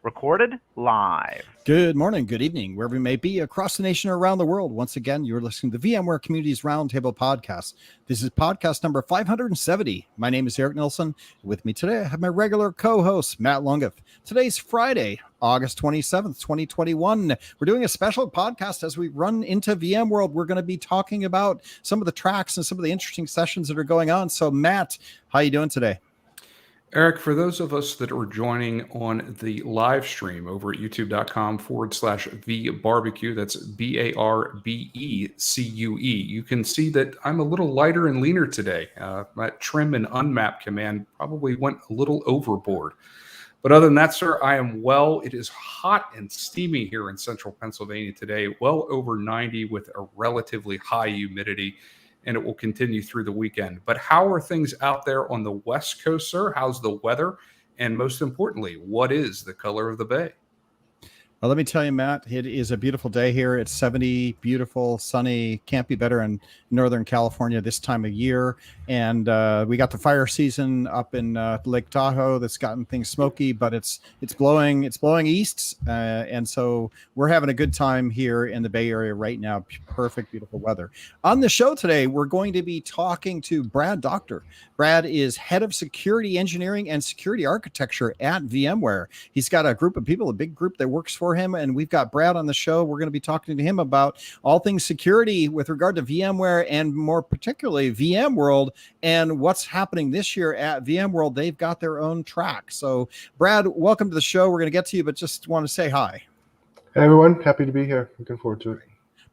Recorded live. Good morning, good evening, wherever you may be across the nation or around the world. Once again, you're listening to the VMware Community's Roundtable Podcast. This is podcast number 570. My name is Eric Nilsson. With me today, I have my regular co-host, Matt Longiff. Today's Friday, August 27th, 2021. We're doing a special podcast as we run into VMworld. We're going to be talking about some of the tracks and some of the interesting sessions that are going on. So, Matt, how are you doing today? Eric, for those of us that are joining on the live stream over at youtube.com/VBarbecue, that's BARBECUE, you can see that I'm a little lighter and leaner today. My trim and unmap command probably went a little overboard. But other than that, sir, I am well. It is hot and steamy here in central Pennsylvania today, well over 90 with a relatively high humidity. And it will continue through the weekend. But how are things out there on the West Coast, sir? How's the weather? And most importantly, what is the color of the bay? Well, let me tell you, Matt, it is a beautiful day here. It's 70, beautiful, sunny. Can't be better in Northern California this time of year. And we got the fire season up in Lake Tahoe that's gotten things smoky, but it's blowing east. And so we're having a good time here in the Bay Area right now. Perfect, beautiful weather. On the show today, we're going to be talking to Brad Doctor. Brad is head of security engineering and security architecture at VMware. He's got a group of people, a big group that works for him, and we've got Brad on the show. We're going to be talking to him about all things security with regard to VMware and more particularly VMworld and what's happening this year at VMworld. They've got their own track. So, Brad, welcome to the show. We're going to get to you, but just want to say hi. Hey, everyone. Happy to be here. Looking forward to it.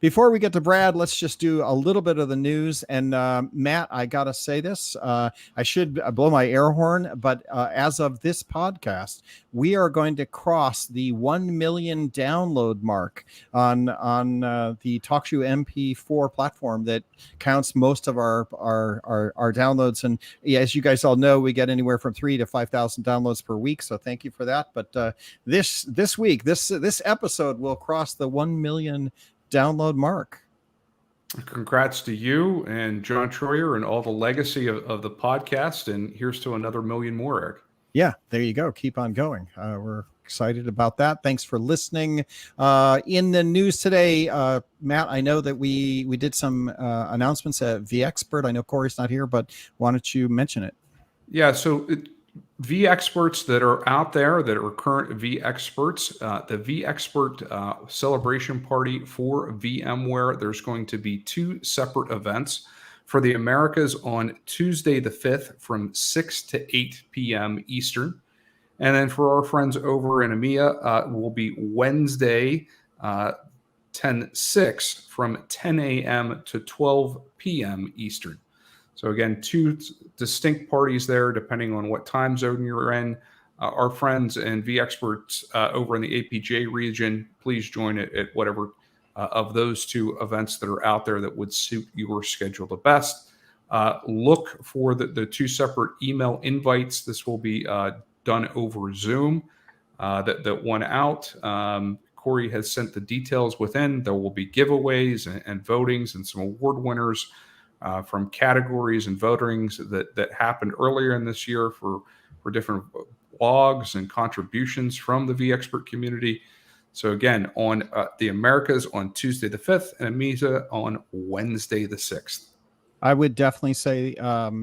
Before we get to Brad, let's just do a little bit of the news. And Matt, I got to say this. I should blow my air horn, but as of this podcast, we are going to cross the 1 million download mark on the TalkShoe MP4 platform that counts most of our downloads. And as you guys all know, we get anywhere from 3,000 to 5,000 downloads per week. So thank you for that. But this week, this episode will cross the 1 million download mark. Congrats to you and John Troyer and all the legacy of the podcast. And here's to another million more, Eric. Yeah, there you go. Keep on going. We're excited about that. Thanks for listening. In the news today, Matt, I know that we did some announcements at vExpert. I know Corey's not here, but why don't you mention it? Yeah, so vExperts that are out there that are current vExperts, the vExpert celebration party for VMware, there's going to be 2 separate events. For the Americas on Tuesday the 5th from 6 to 8 p.m. Eastern. And then for our friends over in EMEA, will be Wednesday 10/6 from 10 a.m. to 12 p.m. Eastern. So again, 2 distinct parties there, depending on what time zone you're in. Our friends and vExperts over in the APJ region, please join it at whatever of those 2 events that are out there that would suit your schedule the best. Look for the 2 separate email invites. This will be done over Zoom. That went out. Corey has sent the details within. There will be giveaways and votings and some award winners from categories and votings that happened earlier in this year for different blogs and contributions from the vExpert community. So again, on the Americas on Tuesday the 5th and EMEA on Wednesday the 6th. I would definitely say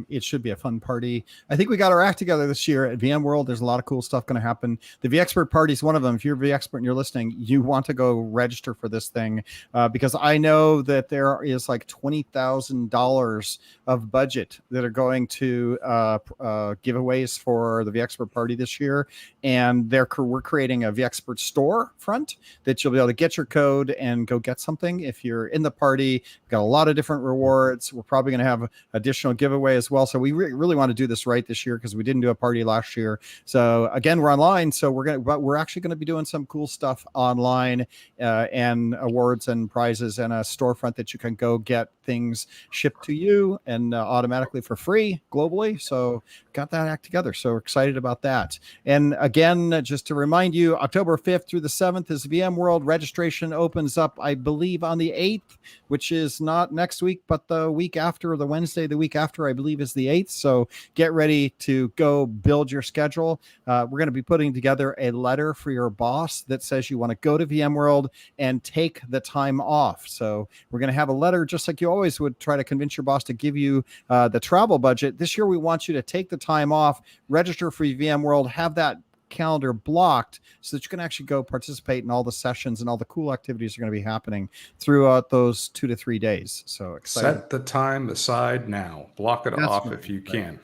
it should be a fun party. I think we got our act together this year at VMworld. There's a lot of cool stuff going to happen. The vExpert party is one of them. If you're a vExpert and you're listening, you want to go register for this thing because I know that there is like $20,000 of budget that are going to giveaways for the vExpert party this year. And we're creating a vExpert store front that you'll be able to get your code and go get something. If you're in the party, got a lot of different rewards. We're probably going to have additional giveaway as well. So we really want to do this right this year because we didn't do a party last year. So again, we're online. So we're actually going to be doing some cool stuff online and awards and prizes and a storefront that you can go get things shipped to you and automatically for free globally. So got that act together. So we're excited about that. And again, just to remind you, October 5th through the 7th is VMworld Registration opens up, I believe, on the 8th, which is not next week, but the week after, the Wednesday, the week after, I believe, is the 8th. So get ready to go build your schedule. We're going to be putting together a letter for your boss that says you want to go to VMworld and take the time off. So we're going to have a letter just like you always would try to convince your boss to give you the travel budget. This year, we want you to take the time off, register for VMworld, have that calendar blocked so that you can actually go participate in all the sessions and all the cool activities are going to be happening throughout those 2 to 3 days. So excited. Set the time aside now. Block it off if you can.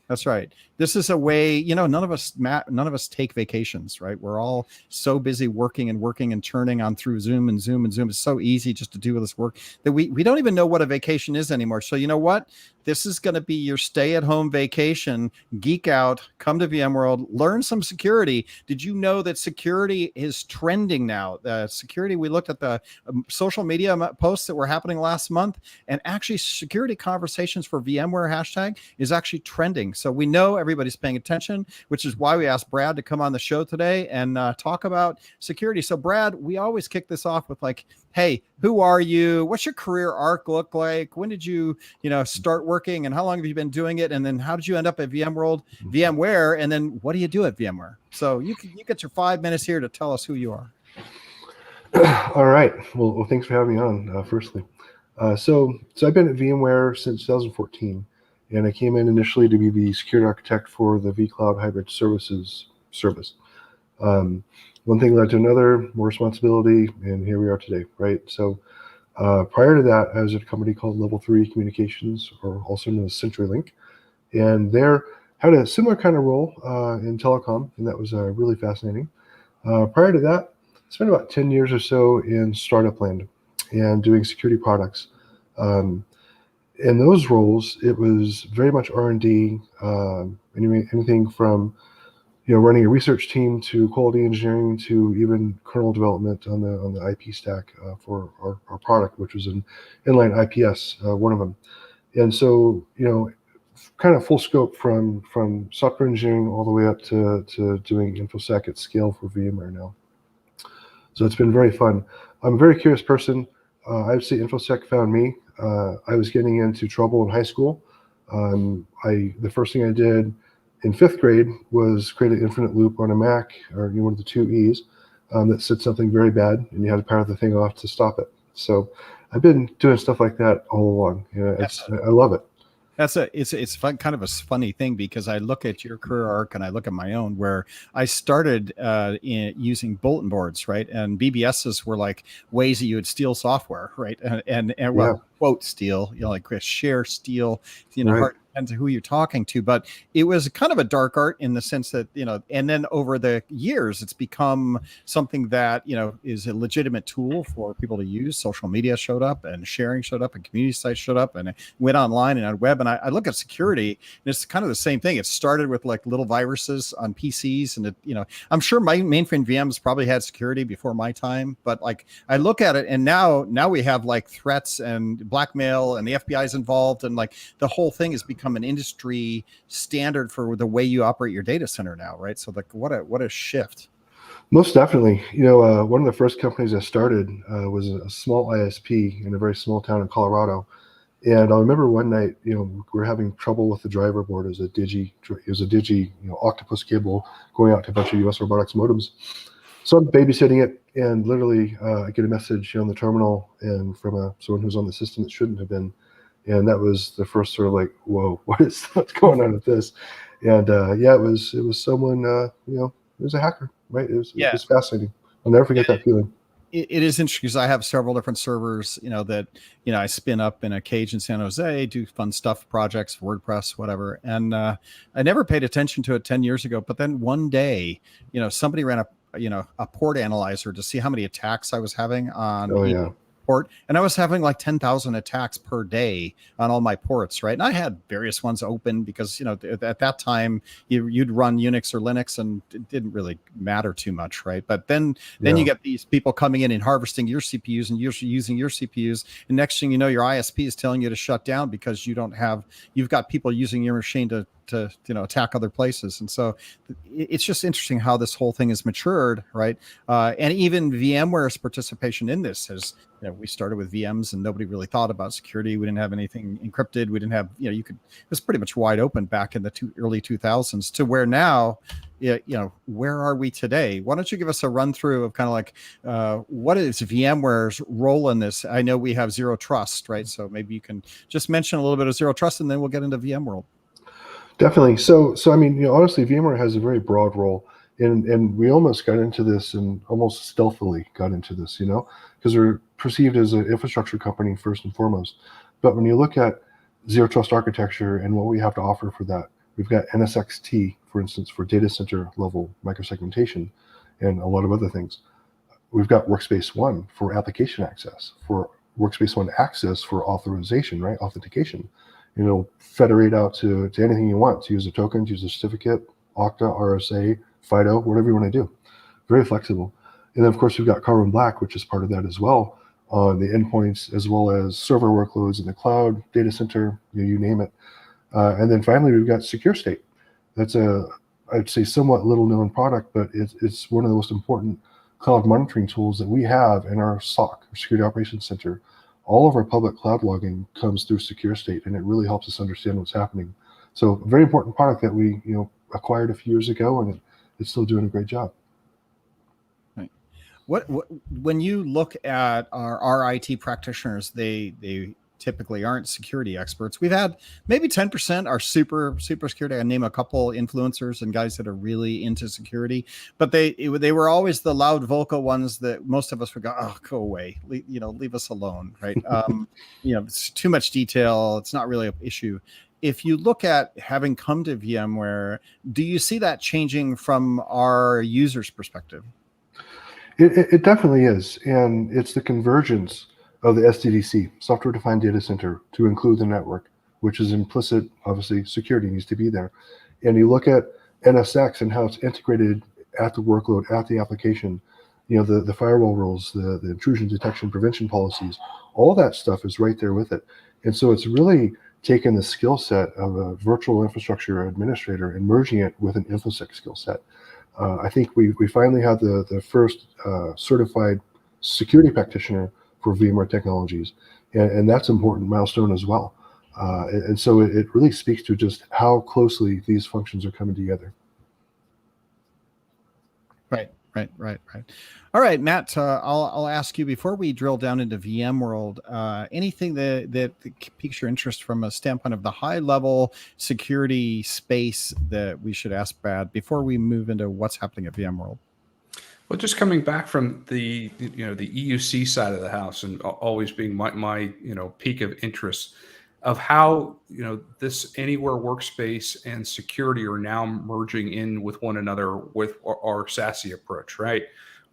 That's right. This is a way, none of us take vacations, right? We're all so busy working and churning on through Zoom. It's so easy just to do this work that we don't even know what a vacation is anymore. So you know what? This is going to be your stay-at-home vacation. Geek out, come to VMworld, learn some security. Did you know that security is trending now? Security, we looked at the social media posts that were happening last month, and actually security conversations for VMware hashtag is actually trending. So we know everybody's paying attention, which is why we asked Brad to come on the show today and talk about security. So Brad, we always kick this off with like, hey, who are you? What's your career arc look like? When did you, start working, and how long have you been doing it? And then how did you end up at VMware? And then what do you do at VMware? So you get your 5 minutes here to tell us who you are. All right. Well, thanks for having me on. Firstly, so I've been at VMware since 2014, and I came in initially to be the security architect for the vCloud Hybrid Services service. One thing led to another, more responsibility, and here we are today, right? So prior to that, I was at a company called Level 3 Communications, or also known as CenturyLink, and there had a similar kind of role in telecom, and that was really fascinating. Prior to that, I spent about 10 years or so in startup land and doing security products. In those roles, it was very much R&D, anything from running a research team to quality engineering to even kernel development on the IP stack for our product, which was an inline IPS, one of them. And so, kind of full scope from software engineering all the way up to doing InfoSec at scale for VMware now. So it's been very fun. I'm a very curious person. I would say InfoSec found me. I was getting into trouble in high school. The first thing I did in 5th grade was create an infinite loop on a Mac, or one of the 2 E's, that said something very bad, and you had to power the thing off to stop it. So I've been doing stuff like that all along. I love it. It's fun, kind of a funny thing, because I look at your career arc and I look at my own, where I started using bulletin boards, right? And BBSs were like ways that you would steal software, right? And quote steal, like share, steal, right. Hard, depends on who you're talking to, but it was kind of a dark art in the sense that, and then over the years, it's become something that, is a legitimate tool for people to use. Social media showed up, and sharing showed up, and community sites showed up, and it went online and on web. And I look at security, and it's kind of the same thing. It started with like little viruses on PCs, and I'm sure my mainframe VMs probably had security before my time, but like I look at it, and now we have like threats and blackmail, and the FBI is involved, and like the whole thing has become an industry standard for the way you operate your data center now, right? So like what a shift. Most definitely. One of the first companies I started was a small ISP in a very small town in Colorado. And I remember one night, we were having trouble with the driver board. It was a Digi, octopus cable going out to a bunch of US robotics modems. So I'm babysitting it, and literally I get a message on the terminal and from someone who's on the system that shouldn't have been. And that was the first sort of like, whoa, what's going on with this? And it was someone, it was a hacker, right? It was fascinating. I'll never forget that feeling. It is interesting, because I have several different servers, that, I spin up in a cage in San Jose, do fun stuff, projects, WordPress, whatever. And I never paid attention to it 10 years ago. But then one day, somebody ran a port analyzer to see how many attacks I was having on port, and I was having like 10,000 attacks per day on all my ports, right? And I had various ones open because, you know, at that time you'd run Unix or Linux and it didn't really matter too much, right? But then you get these people coming in and harvesting your CPUs and you're using your CPUs, and next thing you know, your ISP is telling you to shut down because you've got people using your machine to attack other places. And so it's just interesting how this whole thing has matured, right? And even VMware's participation in this has, we started with VMs and nobody really thought about security. We didn't have anything encrypted. We didn't have, it was pretty much wide open back in the early 2000s to where now, where are we today? Why don't you give us a run through of kind of like, what is VMware's role in this? I know we have Zero Trust, right? So maybe you can just mention a little bit of Zero Trust and then we'll get into VMworld. Definitely. So I mean, honestly, VMware has a very broad role, and we almost got into this and almost stealthily got into this, because we're perceived as an infrastructure company first and foremost. But when you look at Zero Trust architecture and what we have to offer for that, we've got NSXT, for instance, for data center level microsegmentation, and a lot of other things. We've got Workspace ONE for application access, for Workspace ONE access for authorization, right? Authentication. Federate out to anything you want, to use a token, to use a certificate, Okta, RSA, FIDO, whatever you want to do. Very flexible. And then, of course, we've got Carbon Black, which is part of that as well, on the endpoints, as well as server workloads in the cloud, data center, you name it. And then finally, we've got Secure State. That's I'd say, somewhat little known product, but it's one of the most important cloud monitoring tools that we have in our SOC, our Security Operations Center. All of our public cloud logging comes through Secure State, and it really helps us understand what's happening. So a very important product that we acquired a few years ago, and it's still doing a great job. Right. What when you look at our IT practitioners, they typically aren't security experts. We've had maybe 10% are super security. I name a couple influencers and guys that are really into security, but they were always the loud vocal ones that most of us would go, oh, go away, leave us alone, right? It's too much detail. It's not really an issue. If you look at having come to VMware, do you see that changing from our users' perspective? It definitely is, and it's the convergence of the SDDC, software-defined data center, to include the network, which is implicit. Obviously, security needs to be there. And you look at NSX and how it's integrated at the workload, at the application, the firewall rules, the intrusion detection prevention policies, all that stuff is right there with it. And so it's really taken the skill set of a virtual infrastructure administrator and merging it with an InfoSec skill set. I think we finally have the first certified security practitioner for VMware technologies, and that's an important milestone as well. And so it really speaks to just how closely these functions are coming together. Right. All right, Matt, I'll ask you before we drill down into VMworld, anything that piques your interest from a standpoint of the high level security space that we should ask Brad before we move into what's happening at VMworld? Well, just coming back from the EUC side of the house, and always being my peak of interest of how this anywhere workspace and security are now merging in with one another with our SASE approach, right?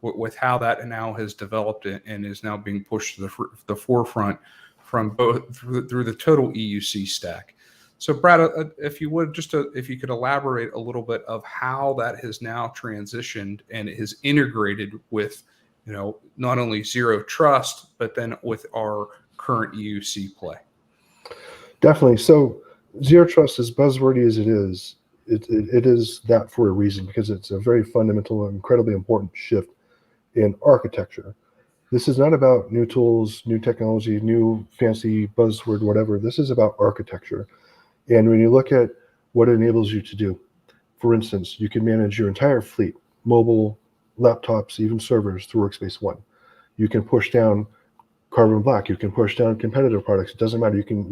With how that now has developed and is now being pushed to the forefront from both through the total EUC stack. So, Brad, if you would, if you could elaborate a little bit of how that has now transitioned and is integrated with, not only Zero Trust, but then with our current EUC play. Definitely. So, Zero Trust, as buzzwordy as it is that for a reason, because it's a very fundamental and incredibly important shift in architecture. This is not about new tools, new technology, new fancy buzzword, whatever. This is about architecture. And when you look at what it enables you to do, for instance, you can manage your entire fleet, mobile, laptops, even servers through Workspace ONE. You can push down Carbon Black. You can push down competitive products. It doesn't matter. You can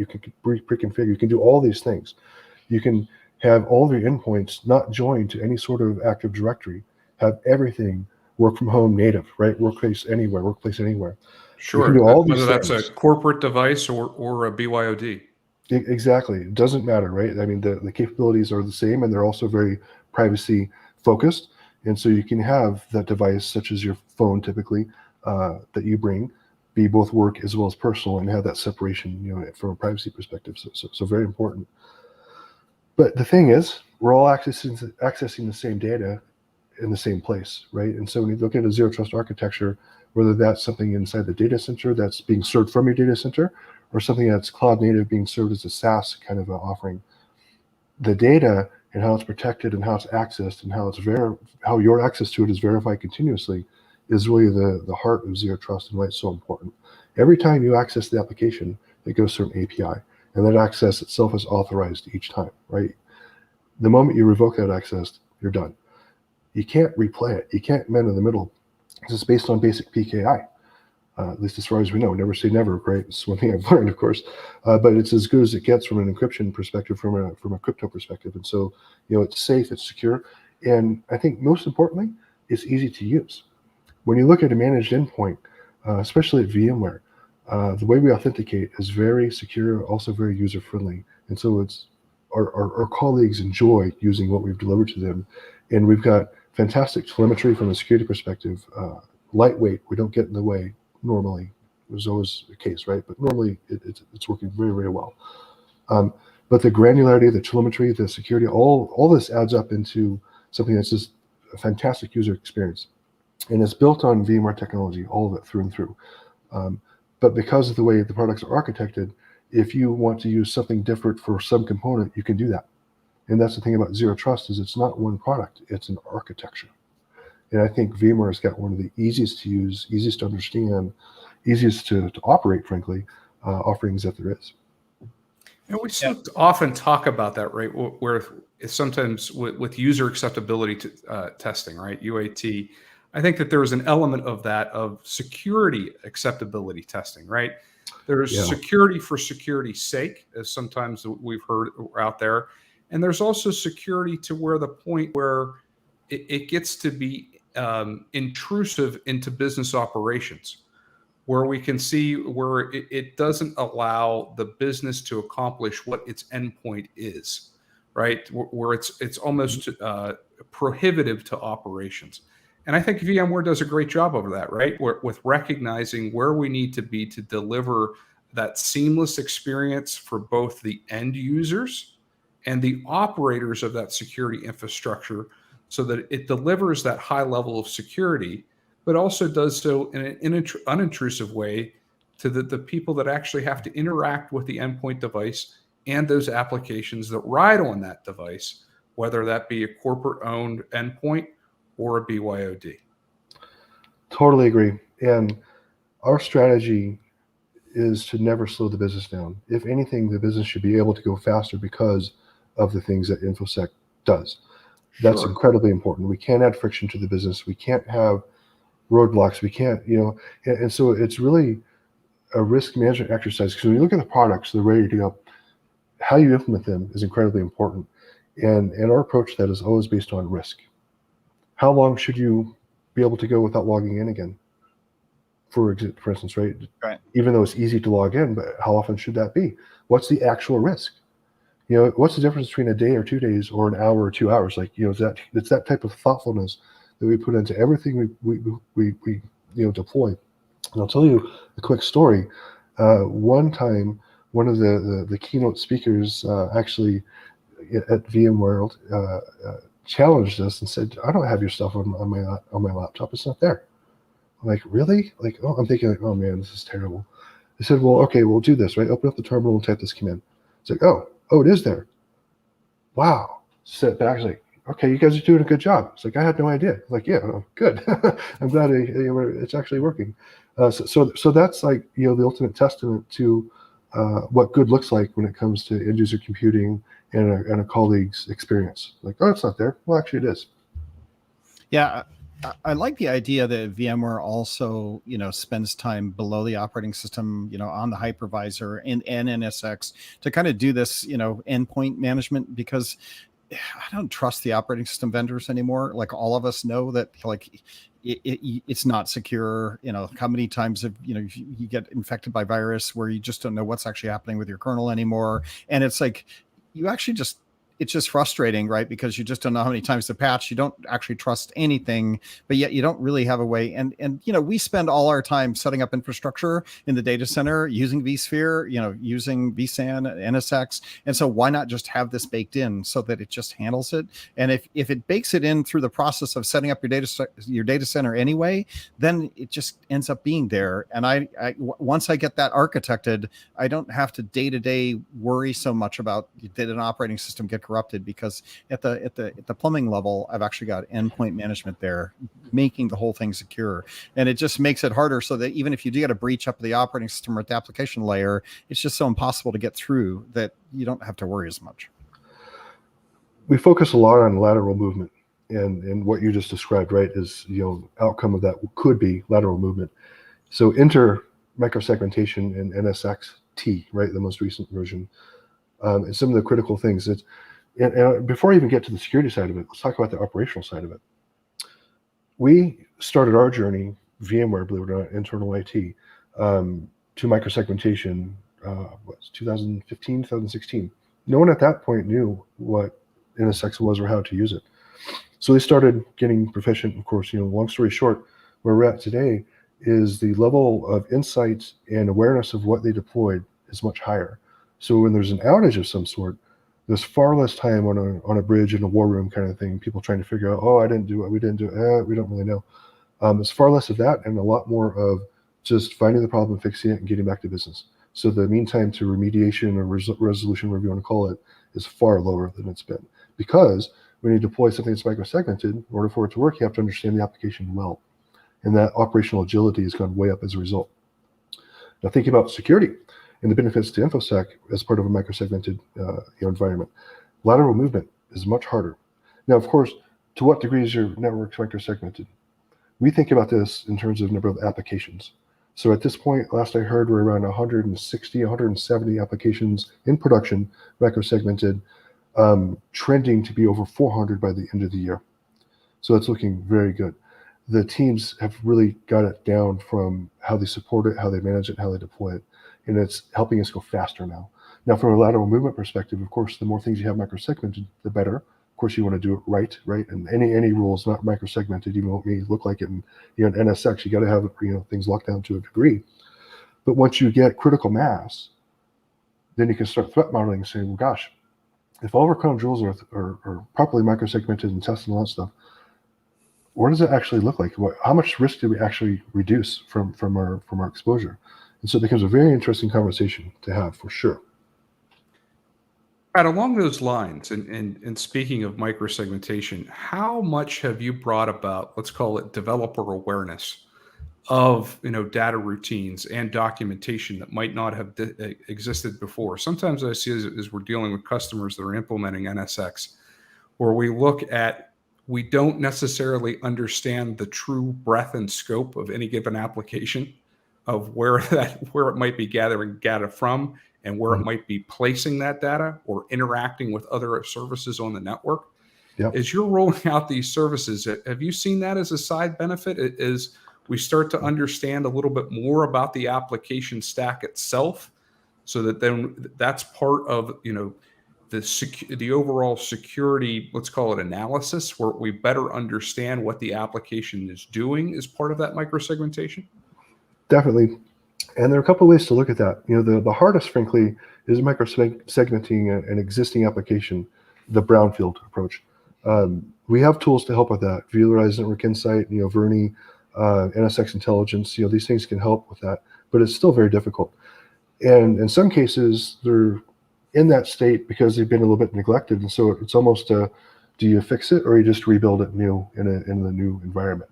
pre-configure. You can do all these things. You can have all of your endpoints not joined to any sort of Active Directory. Have everything work from home native, right? Workplace anywhere. Sure. You can do all these whether that's things. A corporate device or a BYOD. Exactly. It doesn't matter, right? I mean, the capabilities are the same, and they're also very privacy focused. And so you can have that device, such as your phone typically, that you bring, be both work as well as personal and have that separation, from a privacy perspective. So very important. But the thing is, we're all accessing the same data in the same place, right? And so when you look at a zero trust architecture, whether that's something inside the data center that's being served from your data center, or something that's cloud native being served as a SaaS kind of offering, the data and how it's protected and how it's accessed and how your access to it is verified continuously is really the heart of zero trust and why it's so important. Every time you access the application, it goes through an API, and that access itself is authorized each time, right? The moment you revoke that access, you're done. You can't replay it. You can't mend in the middle. It's based on basic PKI, at least as far as we know. Never say never, right? It's one thing I've learned, of course, but it's as good as it gets from an encryption perspective, from a crypto perspective. And so, it's safe, it's secure, and I think most importantly, it's easy to use. When you look at a managed endpoint, especially at VMware, the way we authenticate is very secure, also very user friendly, and so it's our colleagues enjoy using what we've delivered to them, and we've got fantastic telemetry from a security perspective, lightweight. We don't get in the way normally. There's always a case, right? But normally it's working very, very well. But the granularity, the telemetry, the security, all this adds up into something that's just a fantastic user experience. And it's built on VMware technology, all of it through and through. But because of the way the products are architected, if you want to use something different for some component, you can do that. And that's the thing about zero trust, is it's not one product, it's an architecture. And I think VMware's got one of the easiest to use, easiest to understand, easiest to operate, frankly, offerings that there is. And we so often talk about that, right? Where sometimes with user acceptability testing, right? UAT, I think that there is an element of that, of security acceptability testing, right? There's security for security's sake, as sometimes we've heard out there. And there's also security to where the point where it gets to be intrusive into business operations, where we can see where it doesn't allow the business to accomplish what its endpoint is, right? Where it's almost prohibitive to operations. And I think VMware does a great job of that, right? With recognizing where we need to be to deliver that seamless experience for both the end users and the operators of that security infrastructure, so that it delivers that high level of security, but also does so in an unintrusive way to the people that actually have to interact with the endpoint device and those applications that ride on that device, whether that be a corporate-owned endpoint or a BYOD. Totally agree. And our strategy is to never slow the business down. If anything, the business should be able to go faster because of the things that InfoSec does. That's incredibly important. We can't add friction to the business. We can't have roadblocks. We can't, and so it's really a risk management exercise, because when you look at the products, they're ready to go. How you implement them is incredibly important. And our approach to that is always based on risk. How long should you be able to go without logging in again? For instance, right? Even though it's easy to log in, but how often should that be? What's the actual risk? What's the difference between a day or 2 days or an hour or 2 hours? It's that type of thoughtfulness that we put into everything we deploy. And I'll tell you a quick story. One time, one of the keynote speakers actually at VMworld challenged us and said, "I don't have your stuff on my laptop. It's not there." I'm like, "Really?" I'm thinking, "Oh man, this is terrible." They said, "Well, okay, we'll do this, right? Open up the terminal and type this command." It's like, oh, it is there. Wow. Sit back, like, okay, you guys are doing a good job. It's like, I had no idea. Like, yeah, good. I'm glad it's actually working. So that's like, the ultimate testament to what good looks like when it comes to end user computing and a colleague's experience. Like, oh, it's not there. Well, actually, it is. Yeah, I like the idea that VMware also, spends time below the operating system, on the hypervisor and NSX to kind of do this, endpoint management, because I don't trust the operating system vendors anymore. Like, all of us know that, like, it's not secure. How many times have you get infected by virus where you just don't know what's actually happening with your kernel anymore, and it's like you actually just it's just frustrating, right? Because you just don't know how many times to patch. You don't actually trust anything, but yet you don't really have a way. And we spend all our time setting up infrastructure in the data center using vSphere, using vSAN, NSX. And so why not just have this baked in so that it just handles it? And if it bakes it in through the process of setting up your data center anyway, then it just ends up being there. And I once I get that architected, I don't have to day-to-day worry so much about did an operating system get corrupted, because at the plumbing level, I've actually got endpoint management there, making the whole thing secure. And it just makes it harder, so that even if you do get a breach up at the operating system or at the application layer, it's just so impossible to get through that you don't have to worry as much. We focus a lot on lateral movement, and what you just described, right, is outcome of that could be lateral movement. So enter microsegmentation and NSX-T, right, the most recent version, and some of the critical things. And before I even get to the security side of it, let's talk about the operational side of it. We started our journey, VMware, believe it or not, internal IT, to microsegmentation, 2015, 2016. No one at that point knew what NSX was or how to use it. So they started getting proficient. Of course, long story short, where we're at today is the level of insight and awareness of what they deployed is much higher. So when there's an outage of some sort, there's far less time on a bridge in a war room kind of thing, people trying to figure out, oh, I didn't do it, we didn't do it, we don't really know. It's far less of that and a lot more of just finding the problem, fixing it, and getting back to business. So the mean time to remediation or resolution, whatever you want to call it, is far lower than it's been. Because when you deploy something that's microsegmented, in order for it to work, you have to understand the application well. And that operational agility has gone way up as a result. Now, thinking about security and the benefits to InfoSec as part of a microsegmented environment, lateral movement is much harder. Now, of course, to what degree is your network microsegmented? We think about this in terms of number of applications. So at this point, last I heard, we're around 160, 170 applications in production, microsegmented, trending to be over 400 by the end of the year. So it's looking very good. The teams have really got it down from how they support it, how they manage it, how they deploy it. And it's helping us go faster now. Now, from a lateral movement perspective, of course, the more things you have microsegmented, the better. Of course, you want to do it right? And any rule is not microsegmented, even though it may look like it. And in NSX, you got to have things locked down to a degree. But once you get critical mass, then you can start threat modeling and saying, well, gosh, if all of our crown jewels are properly microsegmented and tested and all that stuff, what does it actually look like? How much risk do we actually reduce from our exposure? And so it becomes a very interesting conversation to have, for sure. Pat, along those lines, and speaking of microsegmentation, how much have you brought about, let's call it developer awareness of data routines and documentation that might not have existed before? Sometimes I see as we're dealing with customers that are implementing NSX, where we don't necessarily understand the true breadth and scope of any given application, of where it might be gathering data from and where it might be placing that data or interacting with other services on the network. Yep. As you're rolling out these services, have you seen that as a side benefit? As we start to understand a little bit more about the application stack itself, so that then that's part of the overall security, let's call it analysis, where we better understand what the application is doing as part of that microsegmentation? Definitely. And there are a couple of ways to look at that. The hardest, frankly, is microsegmenting an existing application, the brownfield approach. We have tools to help with that. Visualize Network Insight, Verni, NSX Intelligence, these things can help with that, but it's still very difficult. And in some cases, they're in that state because they've been a little bit neglected. And so it's almost do you fix it or you just rebuild it new in the new environment?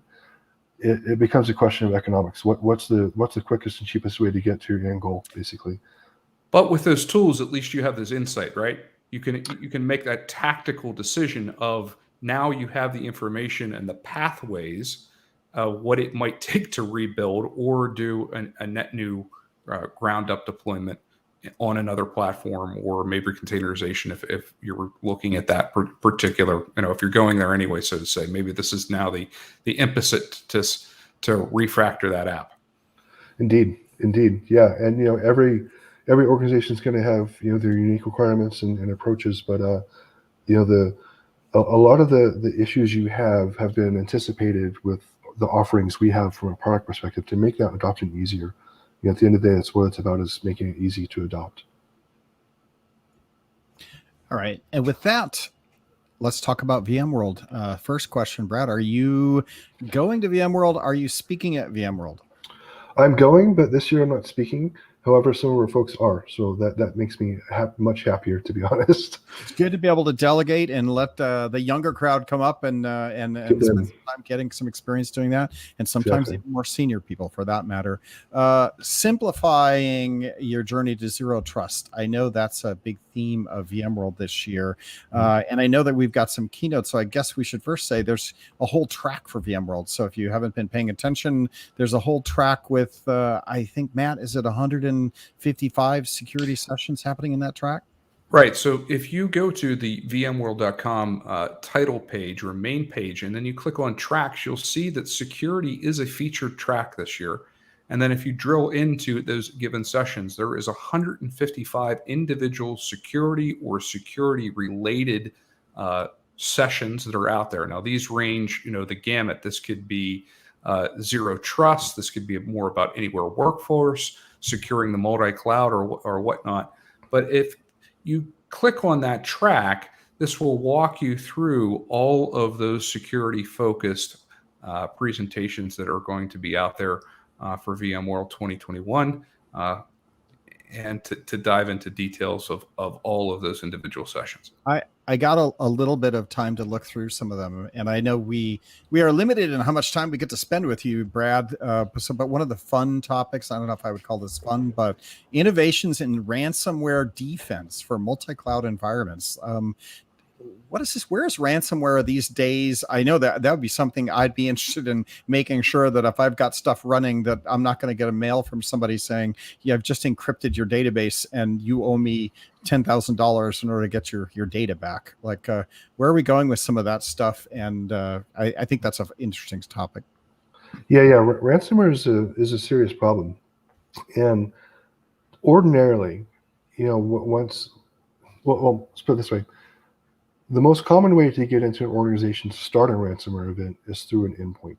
It becomes a question of economics. What's the quickest and cheapest way to get to your end goal, basically? But with those tools, at least you have this insight, right? You can make that tactical decision of, now you have the information and the pathways, what it might take to rebuild or do a net new ground up deployment on another platform, or maybe containerization if you're looking at that particular, if you're going there anyway, so to say. Maybe this is now the impetus to refactor that app. Indeed, yeah. And every organization is going to have their unique requirements and approaches, but a lot of the issues you have been anticipated with the offerings we have from a product perspective to make that adoption easier. At the end of the day, that's what it's about, is making it easy to adopt. All right. And with that, let's talk about VMworld. First question, Brad, are you going to VMworld? Are you speaking at VMworld? I'm going, but this year I'm not speaking. However, some of our folks are, so that makes me much happier, to be honest. It's good to be able to delegate and let the younger crowd come up and spend some time getting some experience doing that, and sometimes even more senior people, for that matter. Simplifying your journey to zero trust. I know that's a big theme of VMworld this year, and I know that we've got some keynotes. So I guess we should first say there's a whole track for VMworld. So if you haven't been paying attention, there's a whole track with I think, Matt, is it 155 security sessions happening in that track? Right. So if you go to the vmworld.com title page or main page, and then you click on tracks, you'll see that security is a featured track this year. And then if you drill into those given sessions, there is 155 individual security or security related sessions that are out there. Now, these range, the gamut. This could be zero trust. This could be more about anywhere workforce, securing the multi-cloud or whatnot. But if you click on that track, this will walk you through all of those security focused presentations that are going to be out there for VMworld 2021, and to dive into details of all of those individual sessions. I got a little bit of time to look through some of them, and I know we are limited in how much time we get to spend with you, Brad. But one of the fun topics, I don't know if I would call this fun, but innovations in ransomware defense for multi-cloud environments. What is this? Where is ransomware these days? I know that would be something I'd be interested in, making sure that if I've got stuff running, that I'm not going to get a mail from somebody saying, yeah, I've just encrypted your database and you owe me $10,000 in order to get your data back. Like, where are we going with some of that stuff? And I think that's an interesting topic. Yeah. Ransomware is a serious problem. And ordinarily, let's put it this way. The most common way to get into an organization to start a ransomware event is through an endpoint.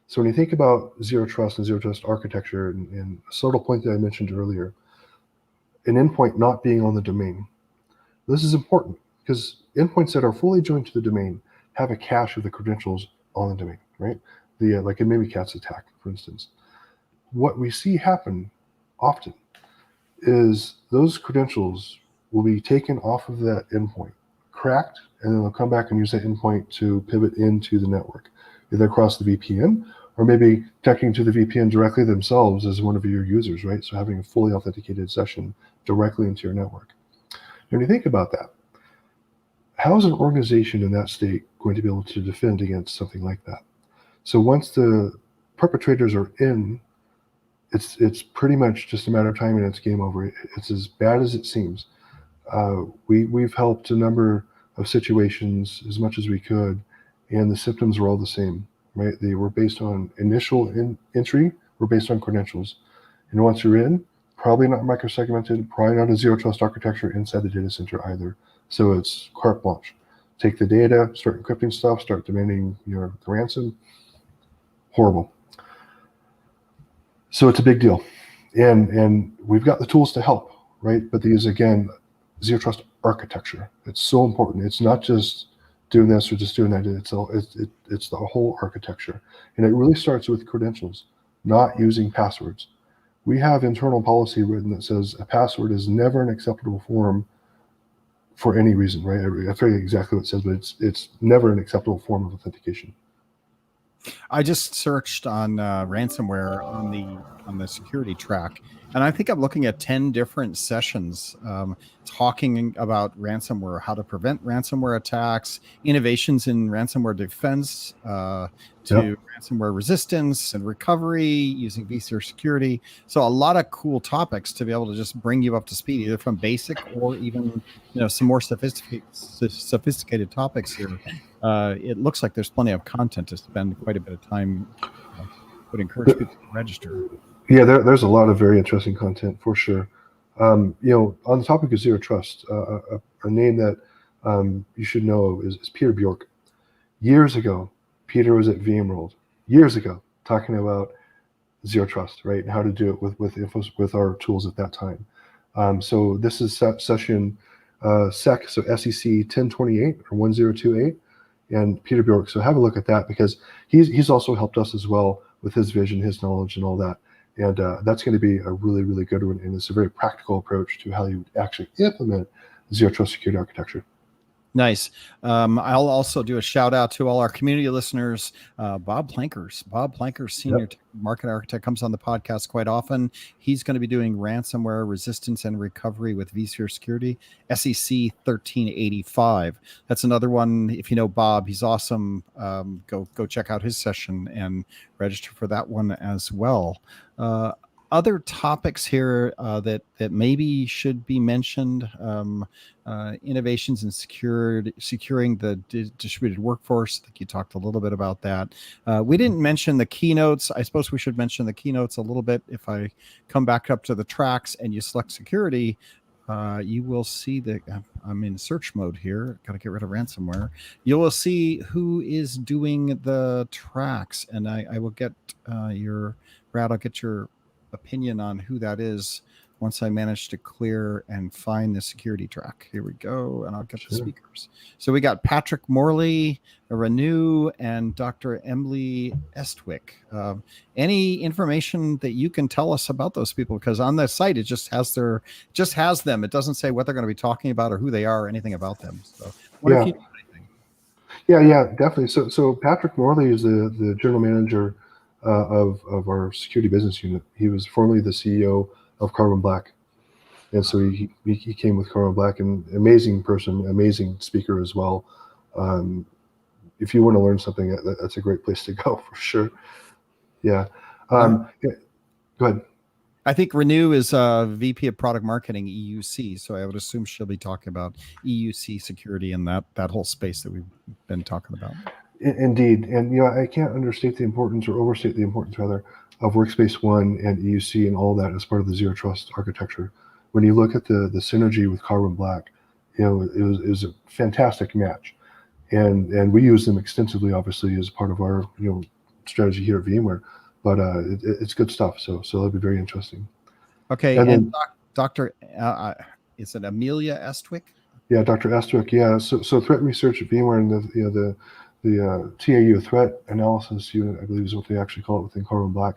So when you think about zero trust and zero trust architecture, and a subtle point that I mentioned earlier, an endpoint not being on the domain. This is important because endpoints that are fully joined to the domain have a cache of the credentials on the domain, right? Like a Mimikatz attack, for instance. What we see happen often is those credentials will be taken off of that endpoint, cracked, and then they'll come back and use that endpoint to pivot into the network, either across the VPN or maybe connecting to the VPN directly themselves as one of your users, right? So having a fully authenticated session directly into your network. And when you think about that, how is an organization in that state going to be able to defend against something like that? So once the perpetrators are in, it's pretty much just a matter of time and it's game over. It's as bad as it seems. We've helped a number of situations as much as we could, and the symptoms were all the same, right? They were based on initial entry, were based on credentials. And once you're in, probably not microsegmented, probably not a zero trust architecture inside the data center either. So it's carte blanche. Take the data, start encrypting stuff, start demanding the ransom. Horrible. So it's a big deal. And we've got the tools to help, right? But these, again, zero trust architecture. It's so important. It's not just doing this or just doing that. It's the whole architecture. And it really starts with credentials, not using passwords. We have internal policy written that says a password is never an acceptable form for any reason, right? I forget exactly what it says, but it's never an acceptable form of authentication. I just searched on ransomware on the security track, and I think I'm looking at 10 different sessions talking about ransomware, how to prevent ransomware attacks, innovations in ransomware defense, ransomware resistance and recovery using vSphere security. So a lot of cool topics to be able to just bring you up to speed, either from basic or even some more sophisticated topics here. It looks like there's plenty of content to spend quite a bit of time. Would encourage people to register. Yeah, there's a lot of very interesting content for sure. On the topic of zero trust, a name that you should know is Peter Bjork. Years ago, Peter was at Vmworld, years ago, talking about zero trust, right? And how to do it with our tools at that time. So this is session SEC, so SEC 1028 or 1028, and Peter Bjork. So have a look at that, because he's also helped us as well with his vision, his knowledge, and all that. And that's going to be a really, really good one. And it's a very practical approach to how you actually implement zero trust security architecture. Nice. I'll also do a shout out to all our community listeners. Bob Plankers, senior market architect, comes on the podcast quite often. He's going to be doing ransomware resistance and recovery with vSphere Security, SEC 1385. That's another one. If you know Bob, he's awesome. Go check out his session and register for that one as well. Other topics here that maybe should be mentioned: innovations in securing the distributed workforce. I think you talked a little bit about that. We didn't mention the keynotes. I suppose we should mention the keynotes a little bit. If I come back up to the tracks and you select security, you will see that I'm in search mode here. Got to get rid of ransomware. You will see who is doing the tracks, and I will get Brad, I'll get your opinion on who that is once I manage to clear and find the security track. Here we go, and I'll get the speakers. So we got Patrick Morley, Renew, and Dr. Emily Estwick. Any information that you can tell us about those people? Because on the site it just has them. It doesn't say what they're going to be talking about or who they are or anything about them. So what if you know anything? Yeah, definitely. So Patrick Morley is the general manager of our security business unit. He was formerly the CEO of Carbon Black, and so he came with Carbon Black, and amazing person, amazing speaker as well. If you want to learn something, that's a great place to go for sure. Yeah. Go ahead. I think Renew is VP of Product Marketing, EUC, so I would assume she'll be talking about EUC security and that whole space that we've been talking about. Indeed. And I can't understate the importance, or overstate the importance rather, of Workspace ONE and EUC and all that as part of the zero trust architecture. When you look at the synergy with Carbon Black, it was a fantastic match. And we use them extensively, obviously, as part of our strategy here at VMware. But it's good stuff. So that'll be very interesting. Okay. And Dr. Is it Amelia Estwick? Yeah, Dr. Estwick. Yeah. So threat research at VMware and the TAU threat analysis unit, I believe is what they actually call it within Carbon Black.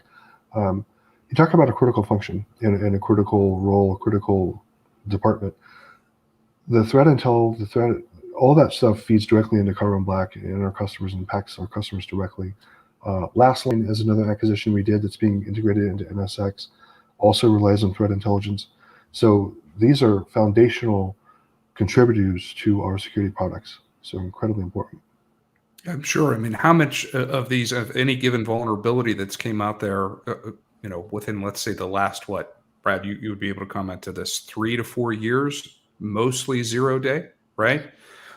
You talk about a critical function and a critical role, a critical department. The threat intel, all that stuff feeds directly into Carbon Black and our customers, and impacts our customers directly. Lastline is another acquisition we did that's being integrated into NSX, also relies on threat intelligence. So these are foundational contributors to our security products. So incredibly important. I'm sure. I mean, how much of any given vulnerability that's came out there, within, let's say, the last, Brad, you would be able to comment to this, 3 to 4 years, mostly 0 day, right?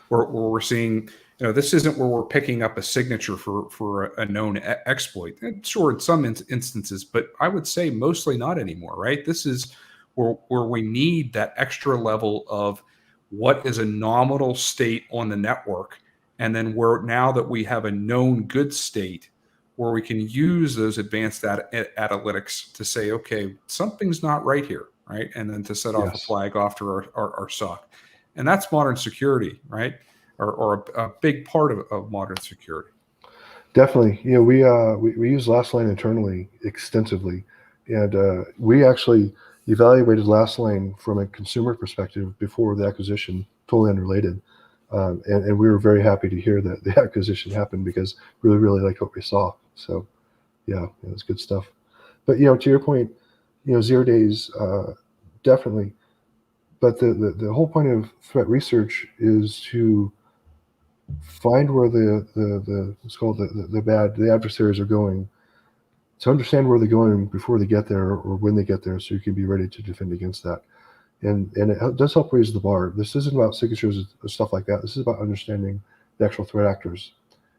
Where we're seeing, this isn't where we're picking up a signature for a known exploit. And sure, in some instances, but I would say mostly not anymore, right? This is where we need that extra level of what is a nominal state on the network. And then now that we have a known good state, where we can use those advanced analytics to say, okay, something's not right here, right? And then to set off a flag after our SOC. And that's modern security, right? Or a big part of modern security. Definitely. We use Lastline internally extensively. And we actually evaluated Lastline from a consumer perspective before the acquisition, totally unrelated. And we were very happy to hear that the acquisition happened, because we really liked what we saw. So, yeah, it was good stuff. But to your point, 0 days, definitely. But the whole point of threat research is to find where the adversaries are going, to understand where they're going before they get there or when they get there, so you can be ready to defend against that. And it does help raise the bar. This isn't about signatures and stuff like that. This is about understanding the actual threat actors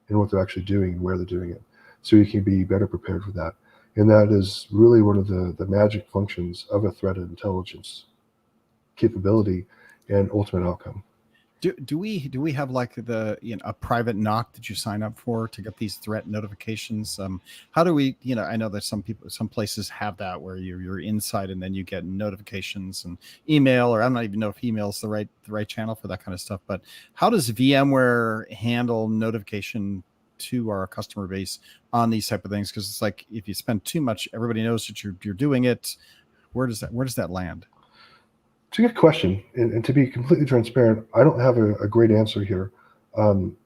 and what they're actually doing and where they're doing it, so you can be better prepared for that. And that is really one of the magic functions of a threat intelligence capability and ultimate outcome. Do we have like a private knock that you sign up for to get these threat notifications? How do we, I know that some places have that where you're inside and then you get notifications and email, or I don't even know if email is the right channel for that kind of stuff. But how does VMware handle notification to our customer base on these type of things? Because it's like if you spend too much, everybody knows that you're doing it. Where does that land? It's a good question, and to be completely transparent, I don't have a great answer here. I'm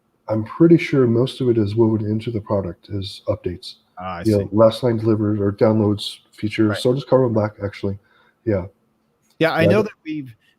pretty sure most of it is woven into the product as updates. I see. Last line delivered or downloads features. Right. So does Carbon Black, actually. Yeah. Yeah, I know that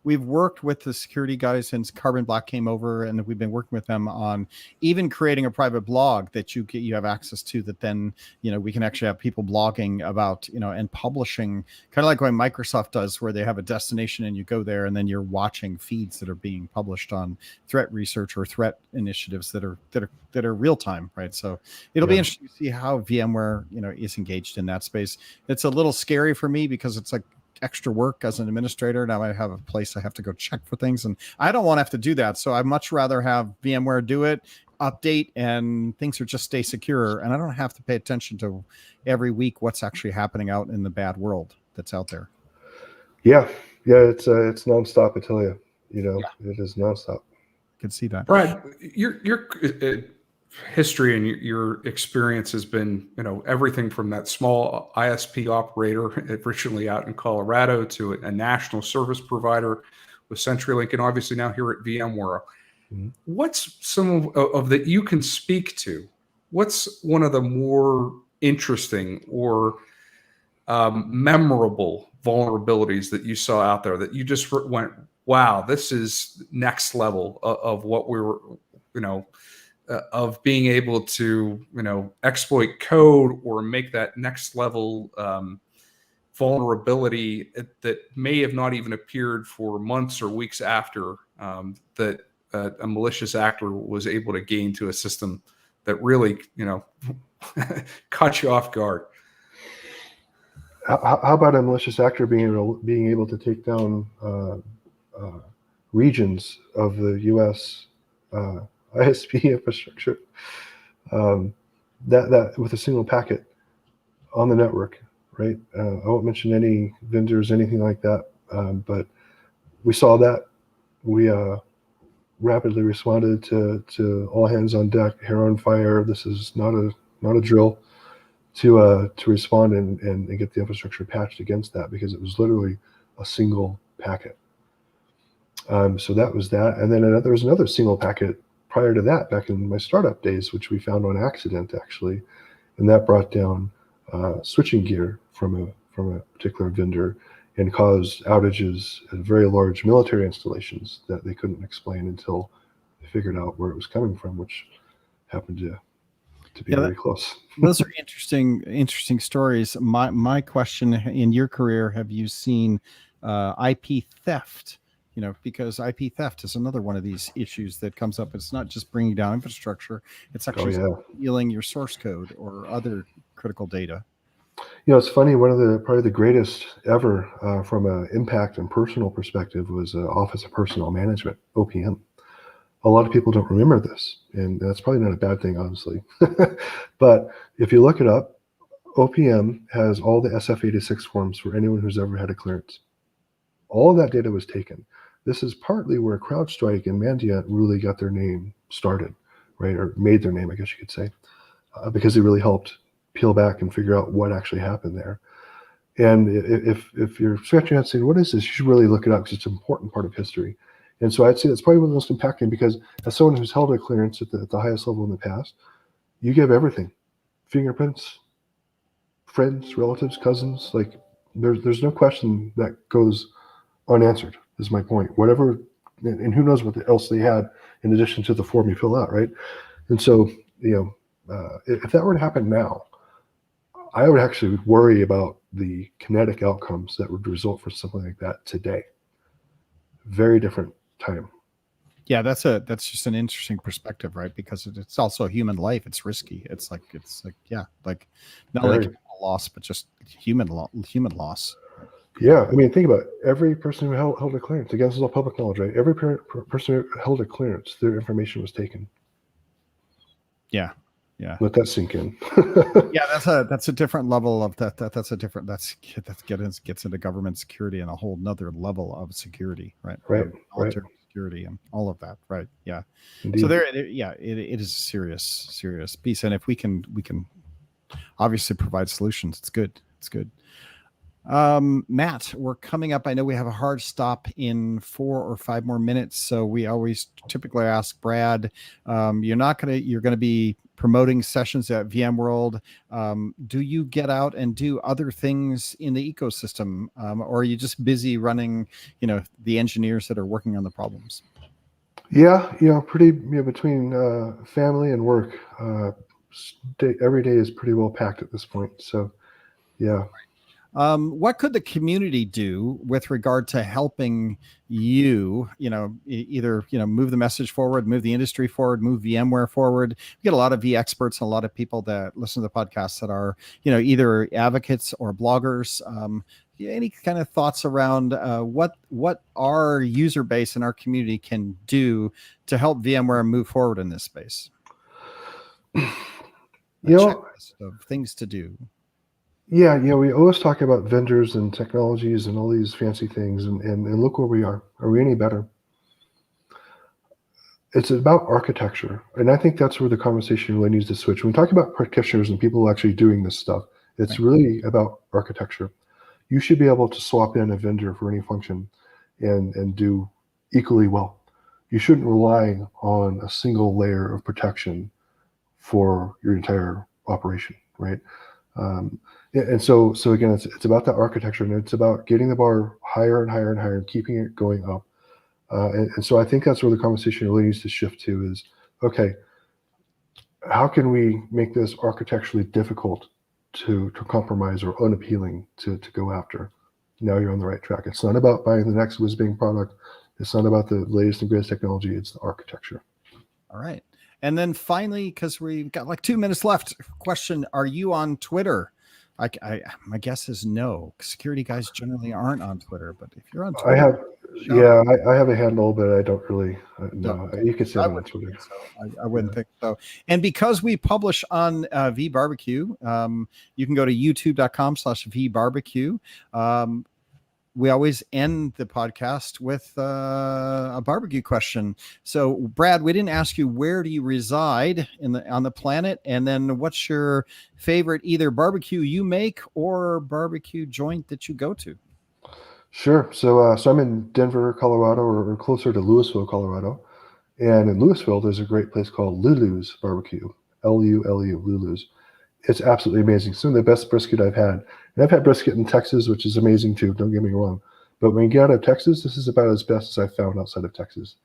we've worked with the security guys since Carbon Black came over, and we've been working with them on even creating a private blog that you have access to. That then we can actually have people blogging about and publishing, kind of like what Microsoft does, where they have a destination and you go there, and then you're watching feeds that are being published on threat research or threat initiatives that are real time, right? So it'll be interesting to see how VMware is engaged in that space. It's a little scary for me because it's like extra work as an administrator. Now I have a place I have to go check for things, and I don't want to have to do that. So I'd much rather have VMware do it, update, and things are just stay secure. And I don't have to pay attention to every week what's actually happening out in the bad world that's out there. Yeah. It's nonstop. I tell you, It is nonstop. I can see that. Brad, your history and your experience has been, everything from that small ISP operator originally out in Colorado to a national service provider with CenturyLink, and obviously now here at VMware. Mm-hmm. What's some of that you can speak to? What's one of the more interesting or memorable vulnerabilities that you saw out there that you just went, wow, this is next level of what we were, of being able to, exploit code or make that next level vulnerability that may have not even appeared for months or weeks after that a malicious actor was able to gain to a system that really, caught you off guard. How about a malicious actor being able to take down regions of the U.S. ISP infrastructure that with a single packet on the network, right? I won't mention any vendors, anything like that, but we saw that. We rapidly responded to all hands on deck, hair on fire. This is not a drill to respond and get the infrastructure patched against that, because it was literally a single packet. So that was that, and then there was another single packet prior to that, back in my startup days, which we found on accident, actually, and that brought down switching gear from a particular vendor and caused outages at very large military installations that they couldn't explain until they figured out where it was coming from, which happened to be very close. Those are interesting stories. My question: in your career, have you seen IP theft? Because IP theft is another one of these issues that comes up. It's not just bringing down infrastructure; it's actually stealing your source code or other critical data. It's funny. One of probably the greatest ever from an impact and personal perspective was Office of Personnel Management, OPM. A lot of people don't remember this, and that's probably not a bad thing, honestly. But if you look it up, OPM has all the SF-86 forms for anyone who's ever had a clearance. All of that data was taken. This is partly where CrowdStrike and Mandiant really got their name started, right? Or made their name, I guess you could say, because they really helped peel back and figure out what actually happened there. And if you're scratching your head saying, what is this? You should really look it up, because it's an important part of history. And so I'd say that's probably one of the most impacting, because as someone who's held a clearance at the highest level in the past, you give everything: fingerprints, friends, relatives, cousins. Like there's no question that goes unanswered, is my point. Whatever, and who knows what else they had in addition to the form you fill out, right? And so, if that were to happen now, I would actually worry about the kinetic outcomes that would result for something like that today. Very different time. Yeah, that's just an interesting perspective, right? Because it's also human life. It's risky. It's like not like loss, but just human loss. Yeah, I mean, think about it. Every person who held a clearance. Again, this is all public knowledge, right? Every person who held a clearance, their information was taken. Yeah. Let that sink in. Yeah, that's a different level of that. Gets into government security and a whole nother level of security, right? Right. Military security and all of that, right? Yeah. Indeed. So it is a serious piece, and if we can obviously provide solutions, it's good. It's good. Matt, we're coming up. I know we have a hard stop in 4 or 5 more minutes, so we always typically ask Brad. You're going to be promoting sessions at VMworld. Do you get out and do other things in the ecosystem, or are you just busy running, the engineers that are working on the problems? Yeah, pretty between family and work. Every day is pretty well packed at this point. So, yeah. What could the community do with regard to helping you, either, move the message forward, move the industry forward, move VMware forward? We get a lot of V-experts and a lot of people that listen to the podcast that are, either advocates or bloggers. Any kind of thoughts around what our user base and our community can do to help VMware move forward in this space? Checklist of things to do. Yeah, we always talk about vendors and technologies and all these fancy things, and look where we are. Are we any better? It's about architecture, and I think that's where the conversation really needs to switch. When we talk about practitioners and people actually doing this stuff, it's really about architecture. You should be able to swap in a vendor for any function and do equally well. You shouldn't rely on a single layer of protection for your entire operation, right? And so again, it's about that architecture, and it's about getting the bar higher and higher and higher and keeping it going up. And so I think that's where the conversation really needs to shift to is, okay, how can we make this architecturally difficult to compromise or unappealing to go after? Now you're on the right track. It's not about buying the next whiz-bang product. It's not about the latest and greatest technology. It's the architecture. All right. And then finally, because we've got like 2 minutes left, question, are you on Twitter? My guess is no. Security guys generally aren't on Twitter, but if you're on Twitter, I have a handle, but I don't really. No, you could say I'm on Twitter. I wouldn't think so. And because we publish on VBarbecue, you can go to youtube.com/VBarbecue. We always end the podcast with a barbecue question. So, Brad, we didn't ask you, where do you reside on the planet, and then what's your favorite either barbecue you make or barbecue joint that you go to? Sure. So I'm in Denver, Colorado, or closer to Louisville, Colorado. And in Louisville, there's a great place called Lulu's Barbecue, Lulu, Lulu's. It's absolutely amazing. Some of the best brisket I've had. And I've had brisket in Texas, which is amazing too, don't get me wrong. But when you get out of Texas, this is about as best as I've found outside of Texas.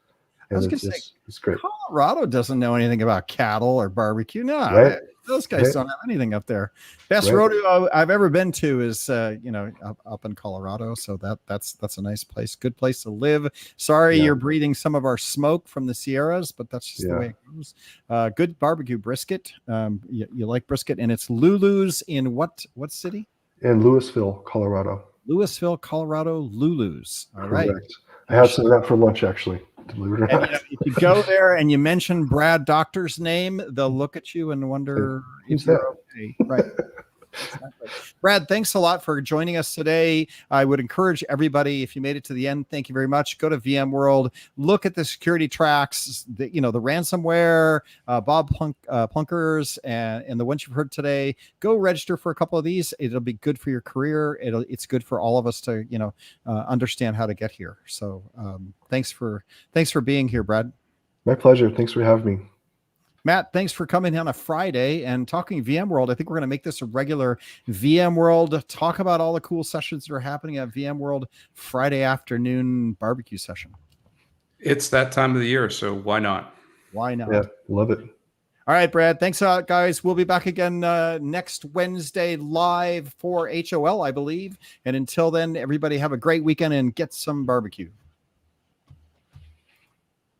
And I was going to say, it's great. Colorado doesn't know anything about cattle or barbecue. No, right? Those guys don't have anything up there. Best rodeo I've ever been to is, up in Colorado. So that's a nice place. Good place to live. Sorry, you're breathing some of our smoke from the Sierras, but that's just the way it goes. Good barbecue brisket. You like brisket, and it's Lulu's in what city? In Louisville, Colorado. Louisville, Colorado, Lulu's. All Correct. right. I had some of that for lunch, actually. Believe it or not. If you go there and you mention Brad Doctor's name, they'll look at you and wonder if you're okay. Right. Exactly. Brad, thanks a lot for joining us today. I would encourage everybody, if you made it to the end, thank you very much. Go to VMworld, look at the security tracks, the ransomware, Bob Plunkers, and the ones you've heard today. Go register for a couple of these. It'll be good for your career. It's good for all of us to understand how to get here. So thanks for being here, Brad. My pleasure. Thanks for having me. Matt, thanks for coming on a Friday and talking VMworld. I think we're going to make this a regular VMworld, talk about all the cool sessions that are happening at VMworld Friday afternoon barbecue session. It's that time of the year, so why not? Why not? Yeah, love it. All right, Brad. Thanks a lot, guys. We'll be back again next Wednesday live for HOL, I believe. And until then, everybody have a great weekend and get some barbecue.